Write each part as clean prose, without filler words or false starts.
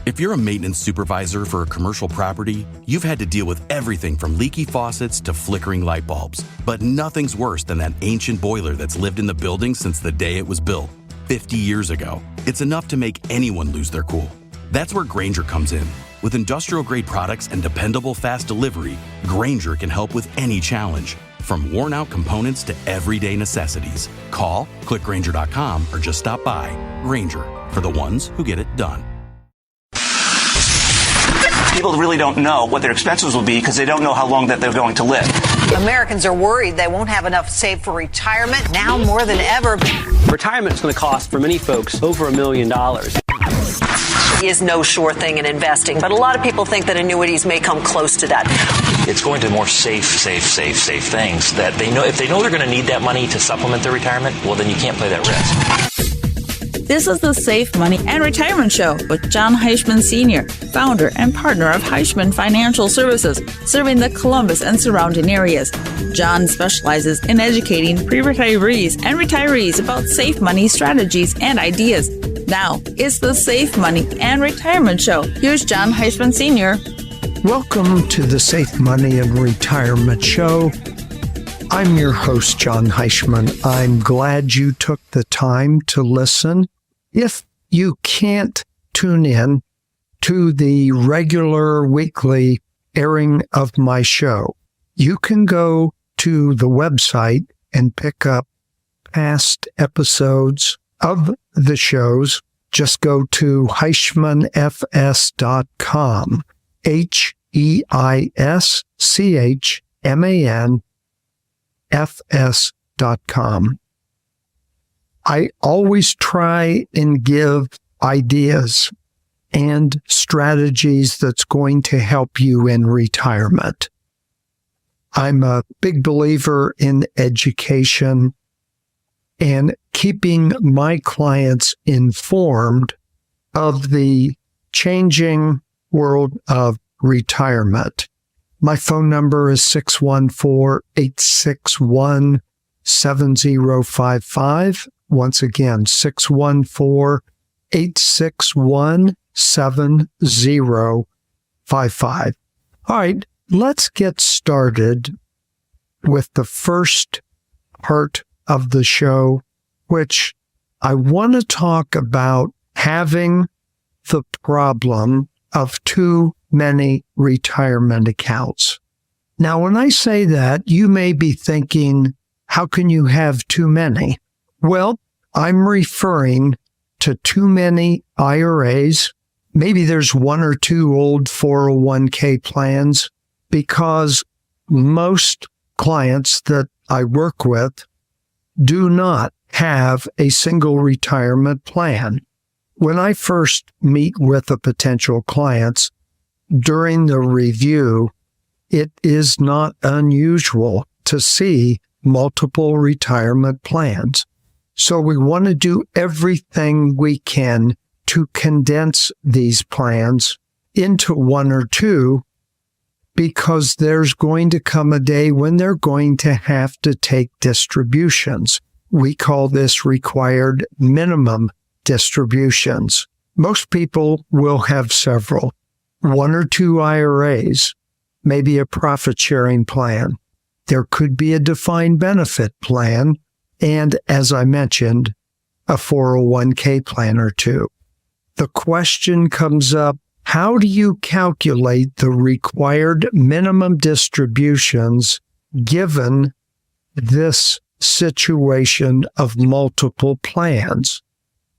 If you're a maintenance supervisor for a commercial property, you've had to deal with everything from leaky faucets to flickering light bulbs. But nothing's worse than that ancient boiler that's lived in the building since the day it was built, 50 years ago. It's enough to make anyone lose their cool. That's where Grainger comes in. With industrial-grade products and dependable fast delivery, Grainger can help with any challenge, from worn-out components to everyday necessities. Call, click Grainger.com, or just stop by. Grainger, for the ones who get it done. People really don't know what their expenses will be because they don't know how long that they're going to live. Americans are worried they won't have enough saved for retirement now more than ever. Retirement is going to cost for many folks over $1 million. Is no sure thing in investing, but a lot of people think that annuities may come close to that. It's going to more safe things that they know. If they know they're going to need that money to supplement their retirement, well, then you can't play that risk. This is the Safe Money and Retirement Show with Jon Heischman Sr., founder and partner of Heischman Financial Services, serving the Columbus and surrounding areas. Jon specializes in educating pre-retirees and retirees about safe money strategies and ideas. Now, it's the Safe Money and Retirement Show. Here's Jon Heischman Sr. Welcome to the Safe Money and Retirement Show. I'm your host, Jon Heischman. I'm glad you took the time to listen. If you can't tune in to the regular weekly airing of my show, you can go to the website and pick up past episodes of the shows. Just go to heischmanfs.com, heischmanfs.com. I always try and give ideas and strategies that's going to help you in retirement. I'm a big believer in education and keeping my clients informed of the changing world of retirement. My phone number is 614-861-7055. Once again, 614-861-7055. All right, let's get started with the first part of the show, which I want to talk about having the problem of too many retirement accounts. Now, when I say that, you may be thinking, how can you have too many? Well, I'm referring to too many IRAs. Maybe there's one or two old 401k plans, because most clients that I work with do not have a single retirement plan. When I first meet with a potential client during the review, it is not unusual to see multiple retirement plans. So we want to do everything we can to condense these plans into one or two, because there's going to come a day when they're going to have to take distributions. We call this required minimum distributions. Most people will have several, one or two IRAs, maybe a profit-sharing plan. There could be a defined benefit plan, and as I mentioned, a 401k plan or two. The question comes up, how do you calculate the required minimum distributions given this situation of multiple plans?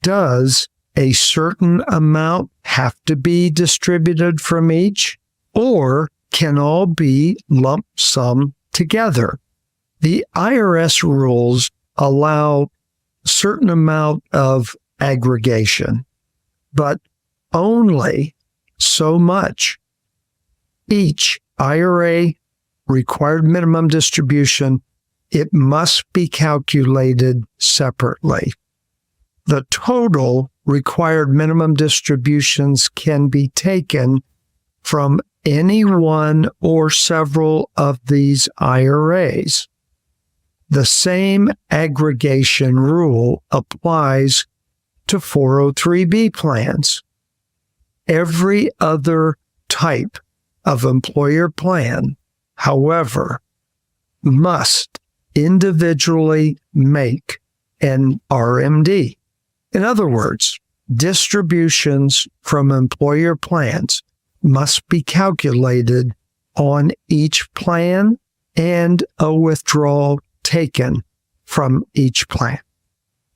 Does a certain amount have to be distributed from each, or can all be lump sum together? The IRS rules allow a certain amount of aggregation, but only so much. Each IRA required minimum distribution, it must be calculated separately. The total required minimum distributions can be taken from any one or several of these IRAs. The same aggregation rule applies to 403B plans. every other type of employer plan, however, must individually make an RMD. In other words, distributions from employer plans must be calculated on each plan and a withdrawal taken from each plan.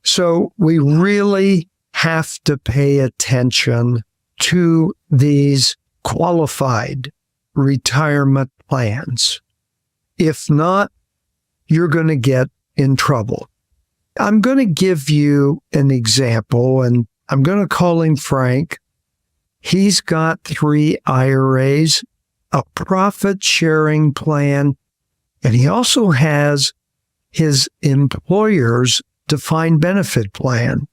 So we really have to pay attention to these qualified retirement plans. If not, you're going to get in trouble. I'm going to give you an example, and I'm going to call him Frank. He's got 3 IRAs, a profit-sharing plan, and he also has his employer's defined benefit plan.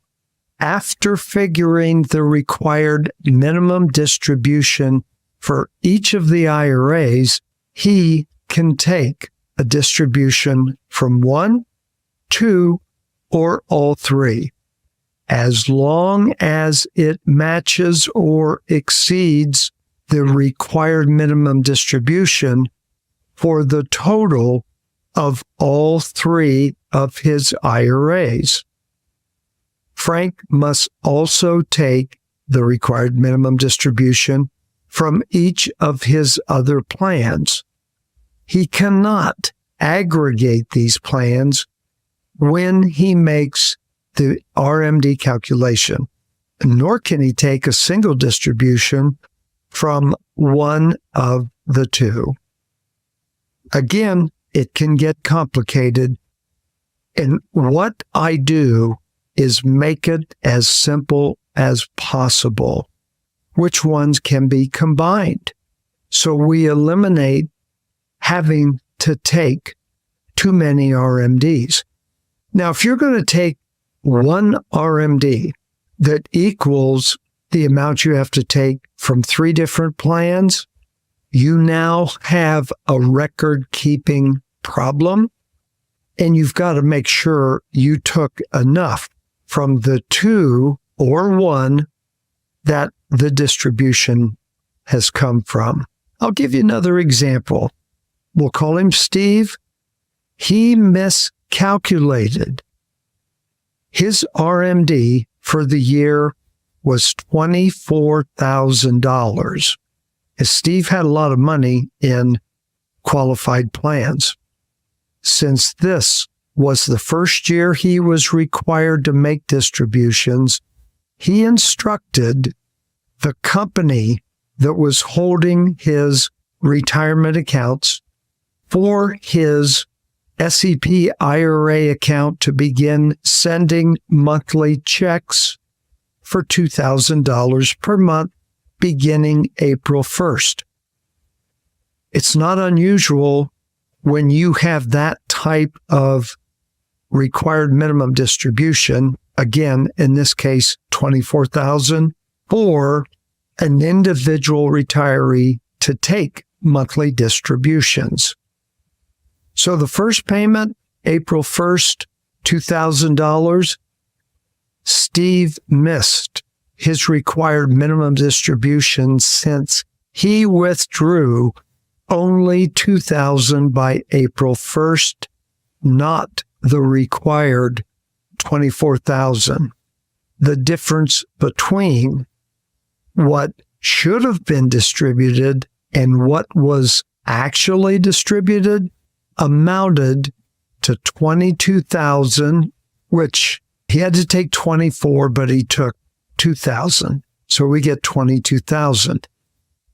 After figuring the required minimum distribution for each of the IRAs, he can take a distribution from 1, 2, or all 3, as long as it matches or exceeds the required minimum distribution for the total of all 3 of his IRAs. Frank must also take the required minimum distribution from each of his other plans. He cannot aggregate these plans when he makes the RMD calculation, nor can he take a single distribution from one of the 2. Again, it can get complicated, and what I do is make it as simple as possible. Which ones can be combined? So we eliminate having to take too many RMDs. Now, if you're going to take one RMD that equals the amount you have to take from 3 different plans, you now have a record-keeping problem, and you've got to make sure you took enough from the 2 or 1 that the distribution has come from. I'll give you another example. We'll call him Steve. He miscalculated. His RMD for the year was $24,000. Steve had a lot of money in qualified plans. Since this was the first year he was required to make distributions, he instructed the company that was holding his retirement accounts for his SEP IRA account to begin sending monthly checks for $2,000 per month beginning April 1st. It's not unusual when you have that type of required minimum distribution, again, in this case, $24,000, for an individual retiree to take monthly distributions. So the first payment, April 1st, $2,000, Steve missed his required minimum distribution since he withdrew only $2,000 by April 1st, not the required $24,000. The difference between what should have been distributed and what was actually distributed amounted to $22,000, which he had to take 24, but he took 2,000. So we get 22,000.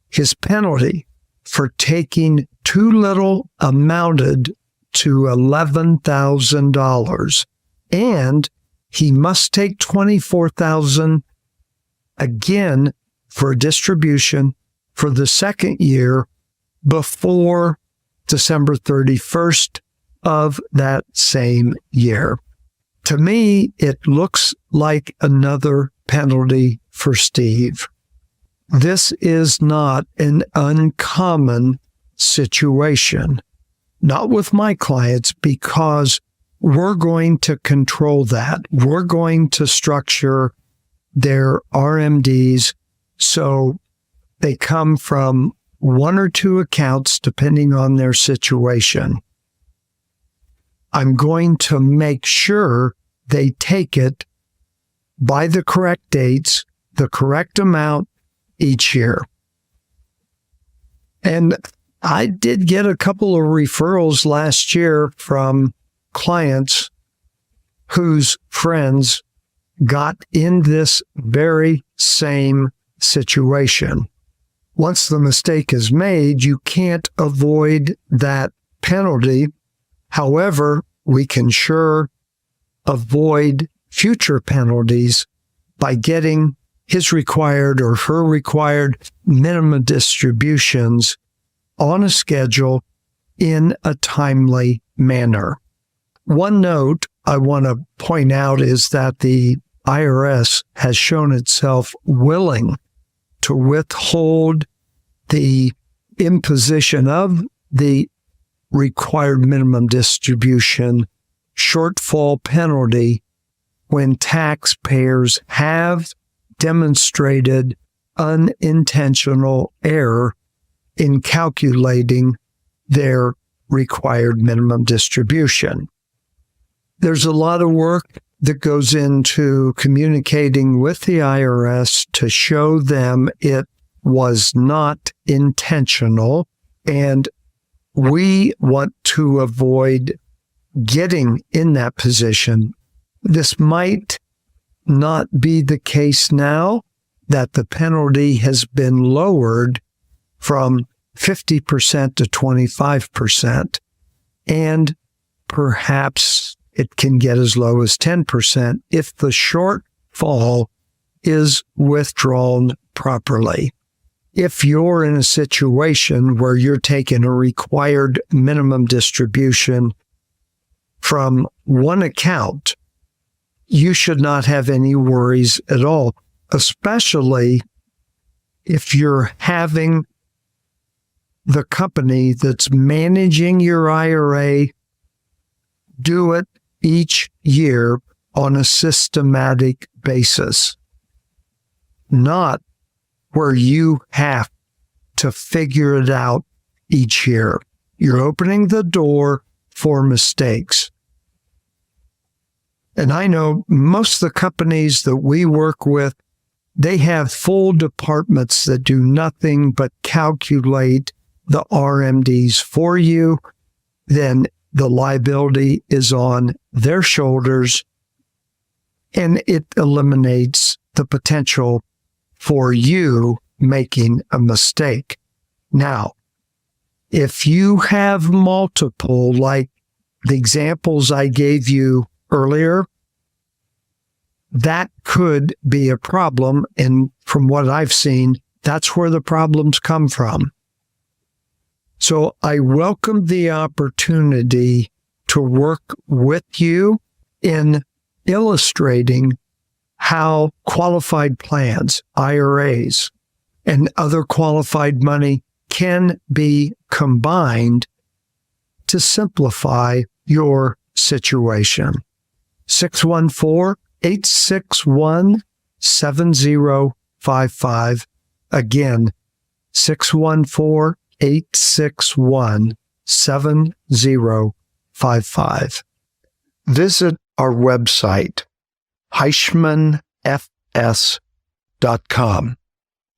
His penalty for taking too little amounted to $11,000, and he must take 24,000 again for a distribution for the second year before December 31st of that same year. To me, it looks like another penalty for Steve. This is not an uncommon situation, not with my clients, because we're going to control that. We're going to structure their RMDs So they come from one or two accounts, depending on their situation. I'm going to make sure they take it by the correct dates, the correct amount each year. And I did get a couple of referrals last year from clients whose friends got in this very same situation. Once the mistake is made, you can't avoid that penalty. However, we can sure avoid future penalties by getting his required or her required minimum distributions on a schedule in a timely manner. One note I want to point out is that the IRS has shown itself willing to withhold the imposition of the required minimum distribution shortfall penalty when taxpayers have demonstrated unintentional error in calculating their required minimum distribution. There's a lot of work that goes into communicating with the IRS to show them it was not intentional, and we want to avoid getting in that position. This might not be the case now that the penalty has been lowered from 50% to 25%, and perhaps it can get as low as 10% if the shortfall is withdrawn properly. If you're in a situation where you're taking a required minimum distribution from one account, you should not have any worries at all, especially if you're having the company that's managing your IRA do it each year on a systematic basis, not where you have to figure it out each year. You're opening the door for mistakes. And I know most of the companies that we work with, they have full departments that do nothing but calculate the RMDs for you. Then the liability is on their shoulders, and it eliminates the potential for you making a mistake. Now, if you have multiple, like the examples I gave you earlier, that could be a problem. And from what I've seen, that's where the problems come from. So I welcome the opportunity to work with you in illustrating how qualified plans, IRAs, and other qualified money can be combined to simplify your situation. 614-861-7055. Again, 614-861-7055. Visit our website, HeischmanFS.com.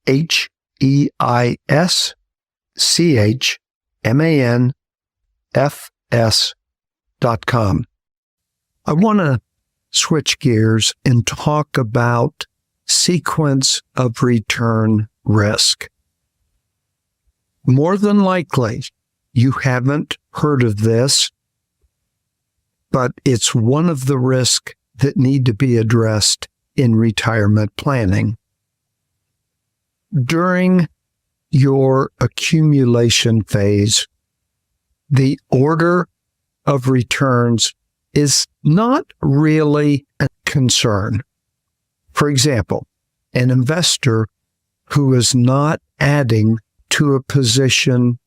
HeischmanFS.com. I want to switch gears and talk about sequence of return risk. More than likely, you haven't heard of this, but it's one of the risks that need to be addressed in retirement planning. During your accumulation phase, the order of returns is not really a concern. For example, an investor who is not adding to a position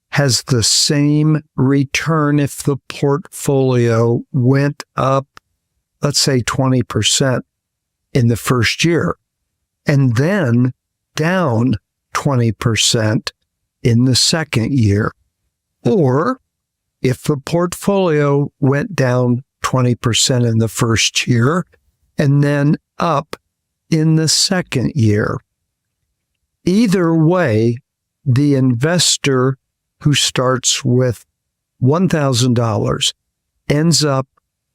has the same return if the portfolio went up, let's say 20% in the first year. And then down 20% in the second year. Or if the portfolio went down 20% in the first year and then up in the second year. Either way, the investor who starts with $1,000 ends up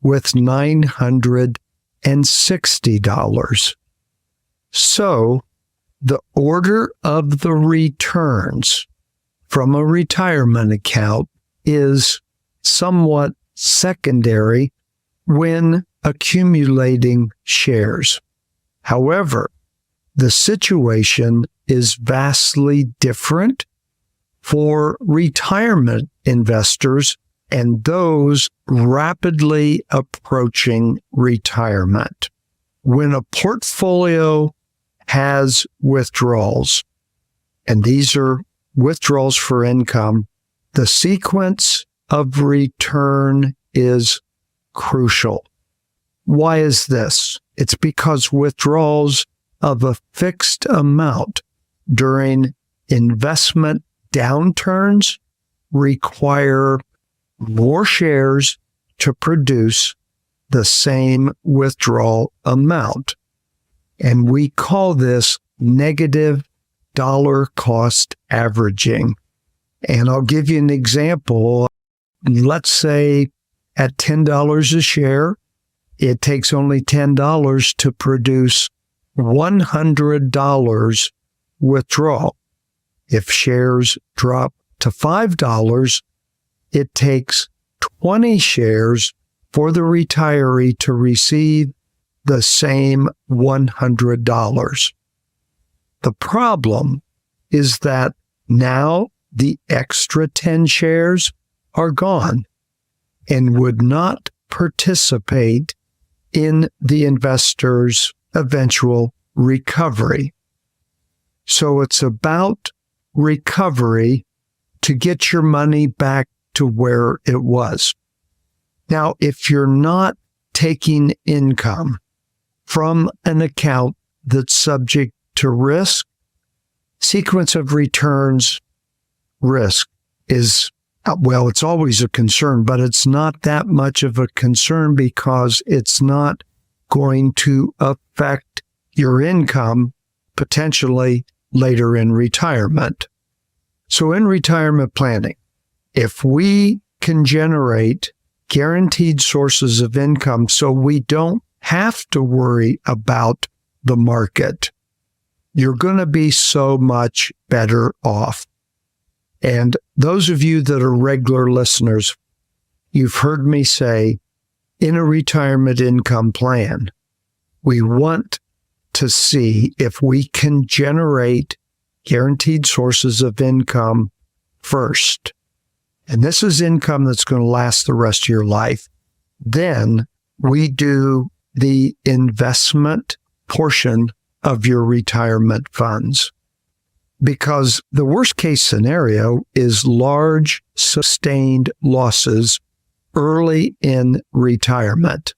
with $960. So the order of the returns from a retirement account is somewhat secondary when accumulating shares. However, the situation is vastly different for retirement investors and those rapidly approaching retirement. When a portfolio has withdrawals, and these are withdrawals for income, the sequence of return is crucial. Why is this? It's because withdrawals of a fixed amount during investment downturns require more shares to produce the same withdrawal amount. And we call this negative dollar cost averaging. And I'll give you an example. Let's say at $10 a share, it takes only $10 to produce $100 withdrawal. If shares drop to $5, it takes 20 shares for the retiree to receive the same $100. The problem is that now the extra 10 shares are gone and would not participate in the investor's eventual recovery. So it's about recovery to get your money back to where it was. Now, if you're not taking income from an account that's subject to risk, sequence of returns risk is, well, it's always a concern, but it's not that much of a concern because it's not going to affect your income potentially later in retirement. So in retirement planning, if we can generate guaranteed sources of income so we don't have to worry about the market, you're going to be so much better off. And those of you that are regular listeners, you've heard me say, in a retirement income plan, we want to see if we can generate guaranteed sources of income first. And this is income that's going to last the rest of your life. Then we do the investment portion of your retirement funds. Because the worst case scenario is large, sustained losses early in retirement.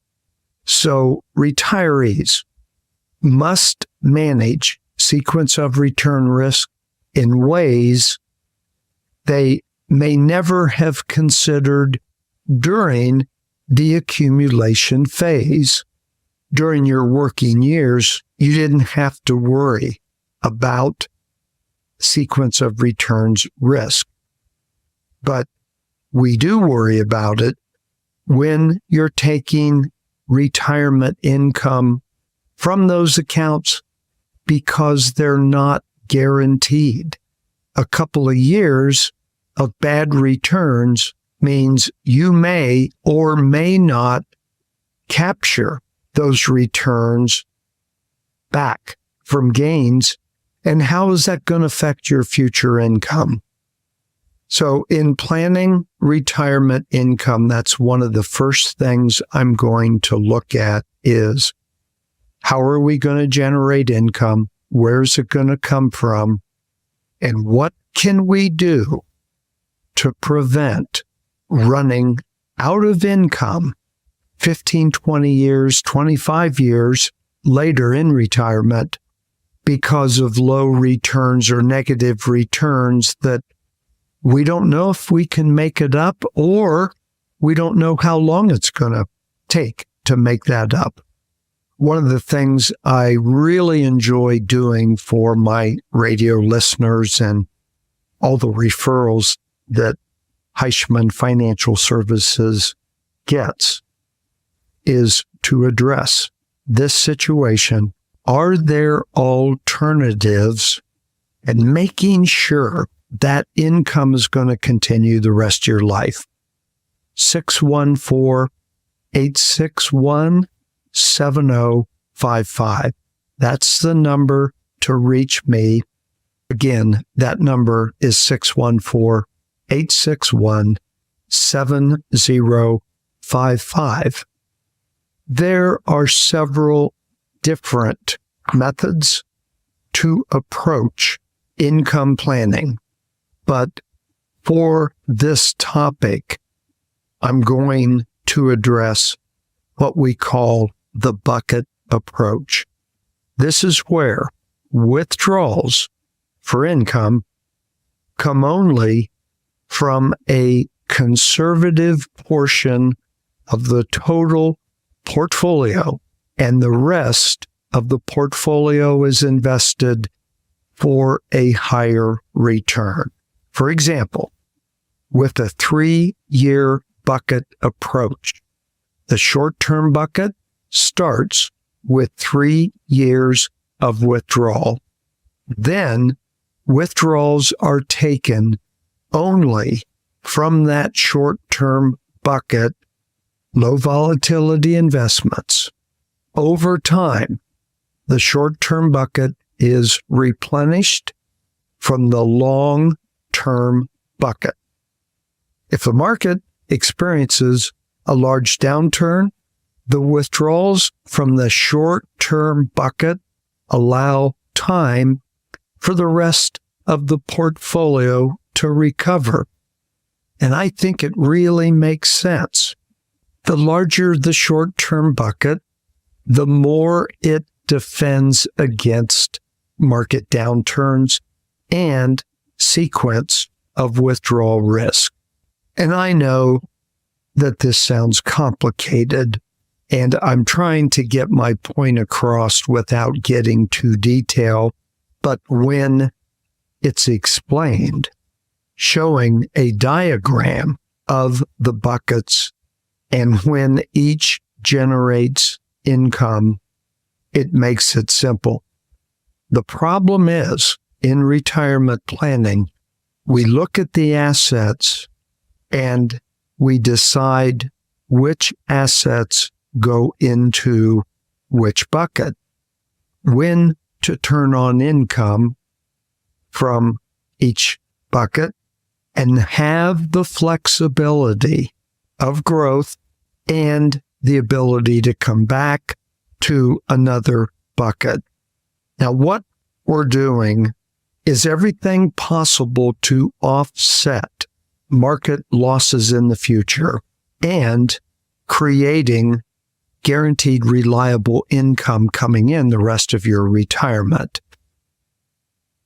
So retirees must manage sequence of return risk in ways they may never have considered during the accumulation phase. During your working years, you didn't have to worry about sequence of returns risk. But we do worry about it when you're taking retirement income from those accounts because they're not guaranteed. A couple of years of bad returns means you may or may not capture those returns back from gains. And how is that going to affect your future income? So in planning retirement income, that's one of the first things I'm going to look at is how are we going to generate income? Where's it going to come from? And what can we do to prevent running out of income 15, 20 years, 25 years later in retirement because of low returns or negative returns that we don't know if we can make it up, or we don't know how long it's going to take to make that up. One of the things I really enjoy doing for my radio listeners and all the referrals that Heischman Financial Services gets is to address this situation. Are there alternatives? And making sure that income is going to continue the rest of your life. 614-861-7055. That's the number to reach me. Again, that number is 614-861-7055. There are several different methods to approach income planning. But for this topic, I'm going to address what we call the bucket approach. This is where withdrawals for income come only from a conservative portion of the total portfolio, and the rest of the portfolio is invested for a higher return. For example, with a 3-year bucket approach, the short-term bucket starts with 3 years of withdrawal. Then withdrawals are taken only from that short-term bucket, low volatility investments. Over time, the short-term bucket is replenished from the long-term bucket. If the market experiences a large downturn, the withdrawals from the short-term bucket allow time for the rest of the portfolio to recover. And I think it really makes sense. The larger the short-term bucket, the more it defends against market downturns and sequence of withdrawal risk. And I know that this sounds complicated, and I'm trying to get my point across without getting too detailed, but when it's explained, showing a diagram of the buckets and when each generates income, it makes it simple. The problem is, in retirement planning, we look at the assets and we decide which assets go into which bucket, when to turn on income from each bucket, and have the flexibility of growth and the ability to come back to another bucket. Now, what we're doing is everything possible to offset market losses in the future and creating guaranteed reliable income coming in the rest of your retirement.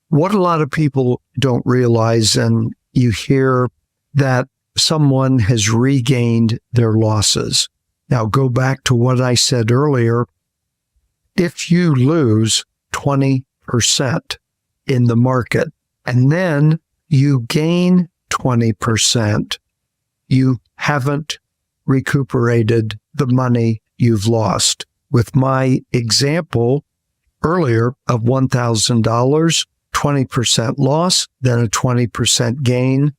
What a lot of people don't realize, and you hear that someone has regained their losses. Now, go back to what I said earlier. If you lose 20% in the market and then you gain 20%, you haven't recuperated the money you've lost. With my example earlier of $1,000, 20% loss, then a 20% gain,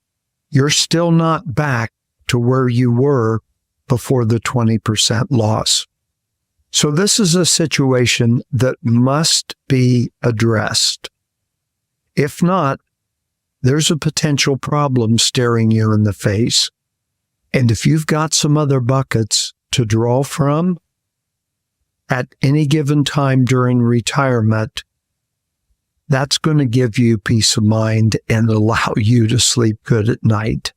you're still not back to where you were before the 20% loss. So this is a situation that must be addressed. If not, there's a potential problem staring you in the face. And if you've got some other buckets to draw from at any given time during retirement, that's going to give you peace of mind and allow you to sleep good at night.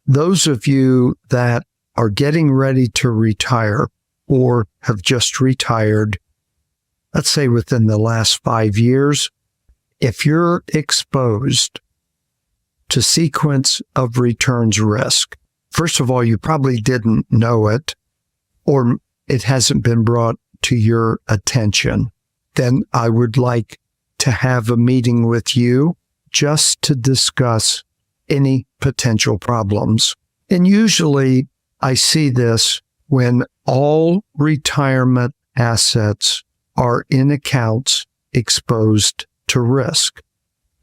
Those of you that are getting ready to retire or have just retired, let's say within the last 5 years, if you're exposed to sequence of returns risk, first of all, you probably didn't know it, or it hasn't been brought to your attention, then I would like to have a meeting with you just to discuss any potential problems. And usually I see this when all retirement assets are in accounts exposed to risk.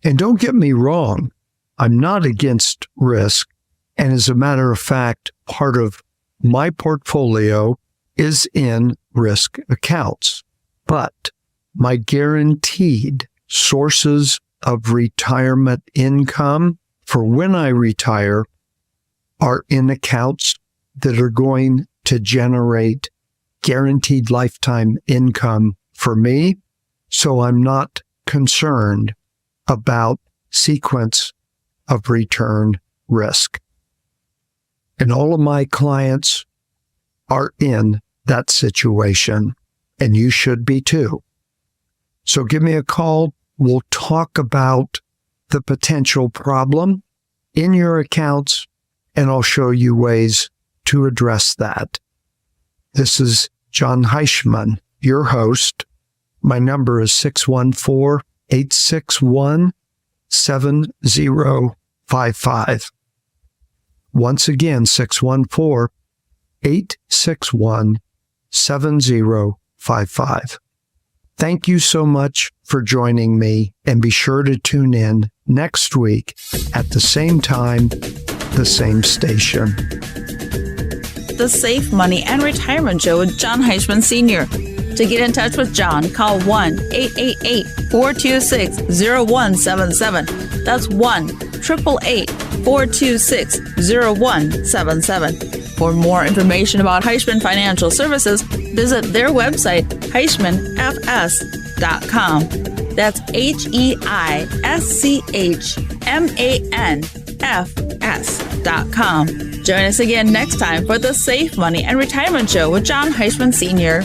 And don't get me wrong, I'm not against risk. And as a matter of fact, part of my portfolio is in risk accounts. But my guaranteed sources of retirement income for when I retire are in accounts that are going to generate guaranteed lifetime income for me. So I'm not concerned about sequence of return risk. And all of my clients are in that situation, and you should be too. So give me a call. We'll talk about the potential problem in your accounts, and I'll show you ways to address that. This is Jon Heischman, your host. My number is 614-861-7055. Once again, 614-861-7055. Thank you so much for joining me, and be sure to tune in next week at the same time, the same station. The Safe Money and Retirement Show with Jon Heischman Sr. To get in touch with Jon, call 1-888-426-0177. That's 1-888-426-0177. For more information about Heischman Financial Services, visit their website, HeischmanFS.com. That's HeischmanFS.com. Join us again next time for the Safe Money and Retirement Show with Jon Heischman Sr.